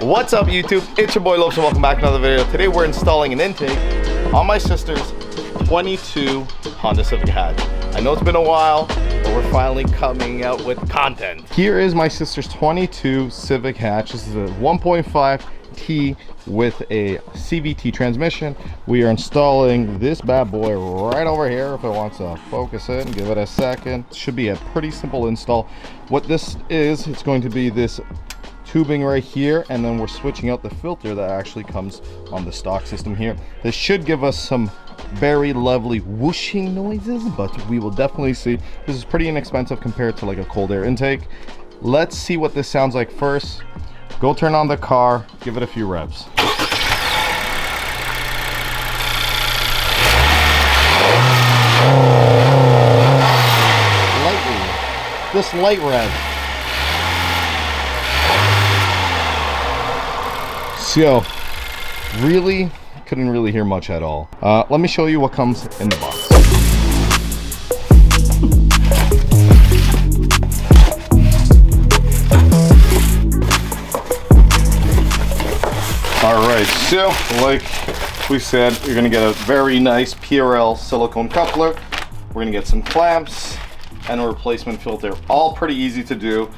What's up YouTube? It's your boy Lowpes and welcome back to another video. Today we're installing an intake on my sister's 22 Honda Civic hatch. I know it's been a while, but we're finally coming out with content. Here is my sister's 22 Civic hatch. This is a 1.5T with a CVT transmission. We are installing this bad boy right over here. If it wants to focus it and give it a second. It should be a pretty simple install. What this is, it's going to be this tubing right here, and then we're switching out the filter that actually comes on the stock system here. This should give us some very lovely whooshing noises, but we will definitely see. This is pretty inexpensive compared to like a cold air intake. Let's see what this sounds like first. Go turn on the car, give it a few revs. Lightly, this light rev. So, really, couldn't really hear much at all. Let me show you what comes in the box. All right, so like we said, you're gonna get a very nice PRL silicone coupler. We're gonna get some clamps and a replacement filter. All pretty easy to do.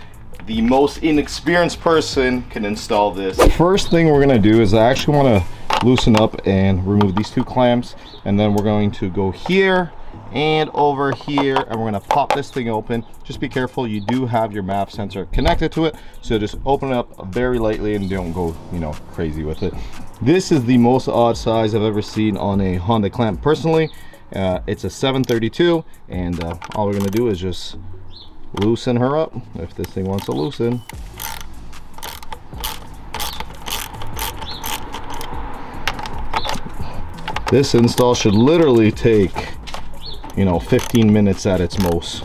The most inexperienced person can install this. First thing we're gonna do is I actually want to loosen up and remove these two clamps, and then we're going to go here and over here, and we're gonna pop this thing open. Just be careful, you do have your map sensor connected to it, so just open it up very lightly and don't go, you know, crazy with it. This is the most odd size I've ever seen on a Honda clamp personally. It's a 732, and all we're gonna do is just loosen her up if this thing wants to loosen. This install should literally take, you know, 15 minutes at its most,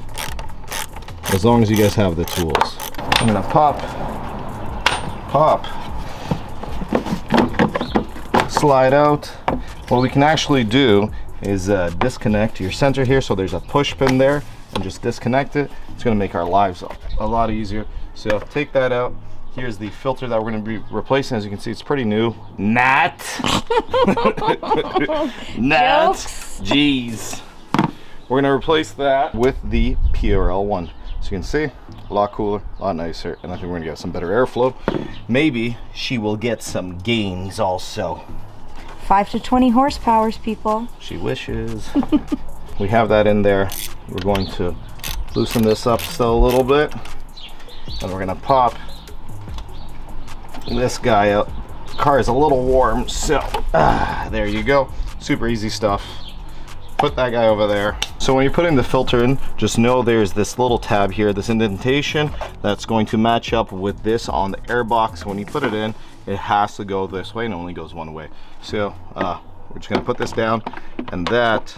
as long as you guys have the tools. I'm gonna pop, slide out. What we can actually do is disconnect your sensor here, so there's a push pin there, and just disconnect it. It's going to make our lives a lot easier. So take that out. Here's the filter that we're going to be replacing. As you can see, it's pretty new. Nat. Jeez. We're going to replace that with the PRL one. So you can see, a lot cooler, a lot nicer, and I think we're going to get some better airflow. Maybe she will get some gains also. 5 to 20 horsepower, people. She wishes. We have that in there. We're going to loosen this up still a little bit, and we're gonna pop this guy up. The car is a little warm, so there you go. Super easy stuff. Put that guy over there. So when you're putting the filter in, just know there's this little tab here, this indentation, that's going to match up with this on the air box. When you put it in, it has to go this way and only goes one way. So we're just gonna put this down, and that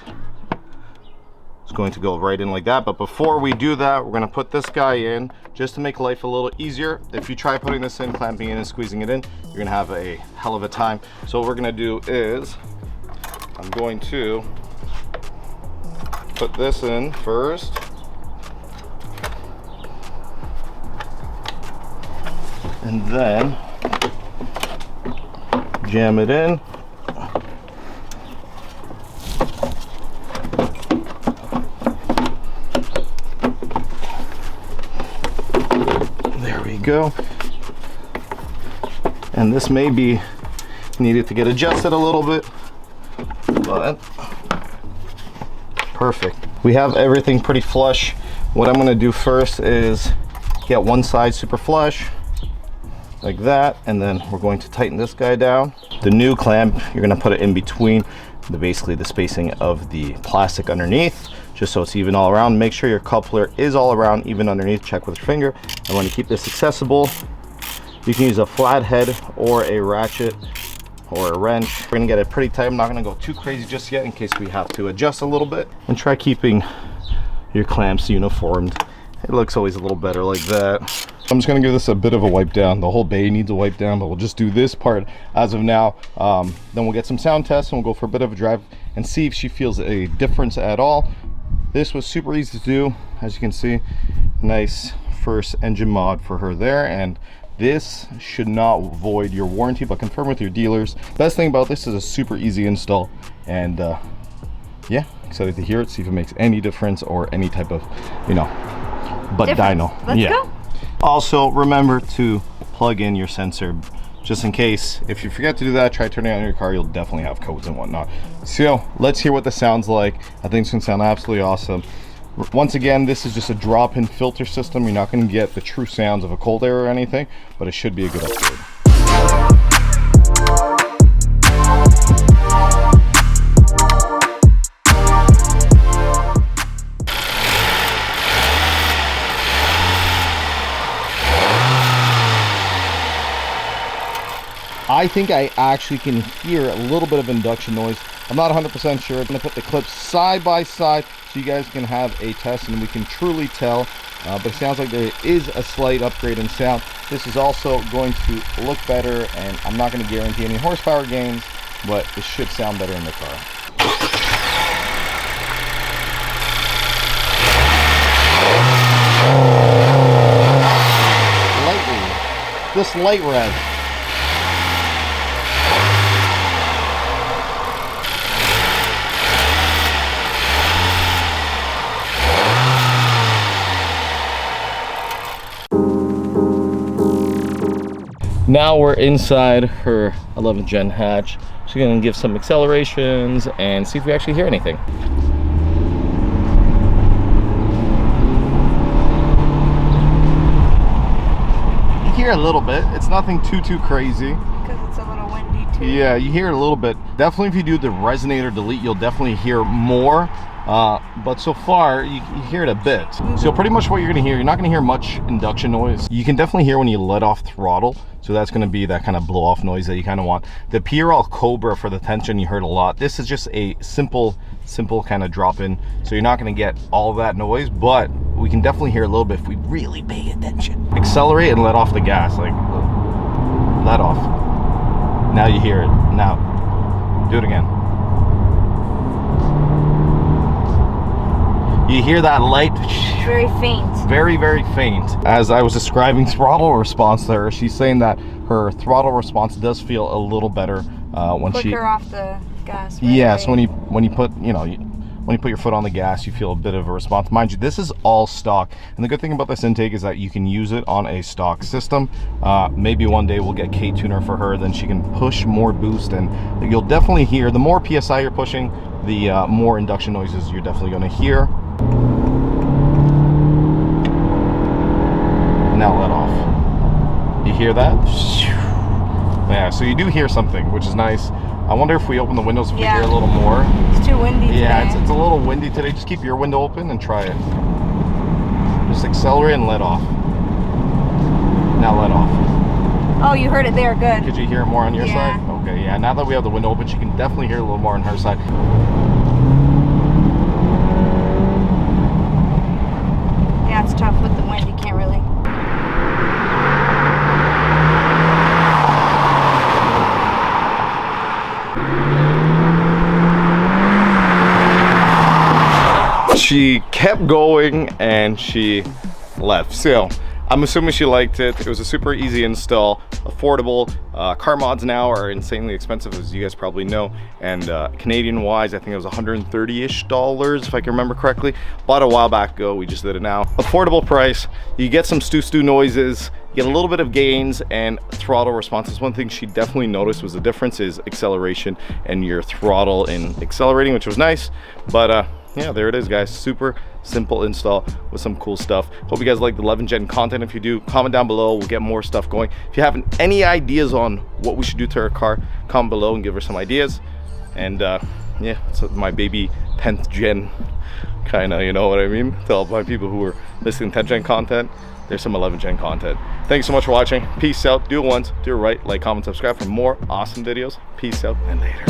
is going to go right in like that. But before we do that, we're going to put this guy in just to make life a little easier. If you try putting this in, clamping it and squeezing it in, you're going to have a hell of a time. So what we're going to do is I'm going to put this in first, and then jam it in. Go, and this may be needed to get adjusted a little bit, but perfect. We have everything pretty flush. What I'm going to do first is get one side super flush like that, and then we're going to tighten this guy down. The new clamp, you're going to put it in between basically the spacing of the plastic underneath, just so it's even all around. Make sure your coupler is all around, even underneath. Check with your finger. And when you keep this accessible, you can use a flat head or a ratchet or a wrench. We're gonna get it pretty tight. I'm not gonna go too crazy just yet in case we have to adjust a little bit. And try keeping your clamps uniformed. It looks always a little better like that. I'm just gonna give this a bit of a wipe down. The whole bay needs a wipe down, but we'll just do this part as of now. Then we'll get some sound tests and we'll go for a bit of a drive and see if she feels a difference at all. This was super easy to do, as you can see. Nice first engine mod for her there, and This should not void your warranty, but confirm with your dealers. Best thing about this is a super easy install, and yeah, excited to hear it, see if it makes any difference or any type of, you know, dyno. Let's go. Also, remember to plug in your sensor just in case. If you forget to do that, try turning on your car, you'll definitely have codes and whatnot. So let's hear what this sounds like. I think it's gonna sound absolutely awesome. Once again, this is just a drop-in filter system. You're not gonna get the true sounds of a cold air or anything, but it should be a good upgrade. I think I actually can hear a little bit of induction noise. I'm not 100% sure. I'm gonna put the clips side by side so you guys can have a test and we can truly tell. But it sounds like there is a slight upgrade in sound. This is also going to look better, and I'm not gonna guarantee any horsepower gains, but it should sound better in the car. Lightly, this light rev. Now we're inside her 11th gen hatch. She's gonna give some accelerations and see if we actually hear anything. You hear a little bit. It's nothing too crazy. Because it's a little windy too. Yeah, you hear it a little bit. Definitely if you do the resonator delete, you'll definitely hear more. But so far you hear it a bit. So pretty much what you're gonna hear, you're not gonna hear much induction noise. You can definitely hear when you let off throttle, so that's gonna be that kind of blow off noise that you kind of want. The PRL Cobra for the tension, you heard a lot. This is just a simple kind of drop in, so you're not gonna get all that noise, but we can definitely hear a little bit if we really pay attention. Accelerate and let off the gas, like let off. Now you hear it. Now do it again. You hear that light? Very faint. Very faint. As I was describing throttle response there, she's saying that her throttle response does feel a little better when she quicker off the gas. Right yeah, away. so when you put, you know, when you put your foot on the gas, you feel a bit of a response. Mind you, this is all stock, and the good thing about this intake is that you can use it on a stock system. Maybe one day we'll get K-tuner for her, then she can push more boost, and you'll definitely hear, the more PSI you're pushing, the more induction noises you're definitely going to hear. Now let off. You hear that? Yeah, so you do hear something, which is nice. I wonder if we open the windows if we hear a little more. It's too windy today. Yeah, it's a little windy today. Just keep your window open and try it. Just accelerate and let off. Now let off. Oh, you heard it there, good. Could you hear it more on your side? Okay, yeah, now that we have the window open, she can definitely hear a little more on her side. Yeah, it's tough with the wind, you can't really. She kept going and she left. So I'm assuming she liked it. It was a super easy install, affordable. Car mods now are insanely expensive, as you guys probably know. And Canadian wise, I think it was $130-ish if I can remember correctly. Bought a while back ago, we just did it now. Affordable price, you get some stew noises, you get a little bit of gains and throttle responses. One thing she definitely noticed was the difference is acceleration and your throttle in accelerating, which was nice. But yeah, there it is, guys. Super simple install with some cool stuff. Hope you guys like the 11th gen content. If you do, comment down below. We'll get more stuff going. If you have any ideas on what we should do to our car, comment below and give her some ideas. And yeah, so my baby 10th gen kind of, you know what I mean? To all my people who are listening to 10th gen content, there's some 11th gen content. Thanks so much for watching. Peace out. Do it once, do it right. Like, comment, subscribe for more awesome videos. Peace out and later.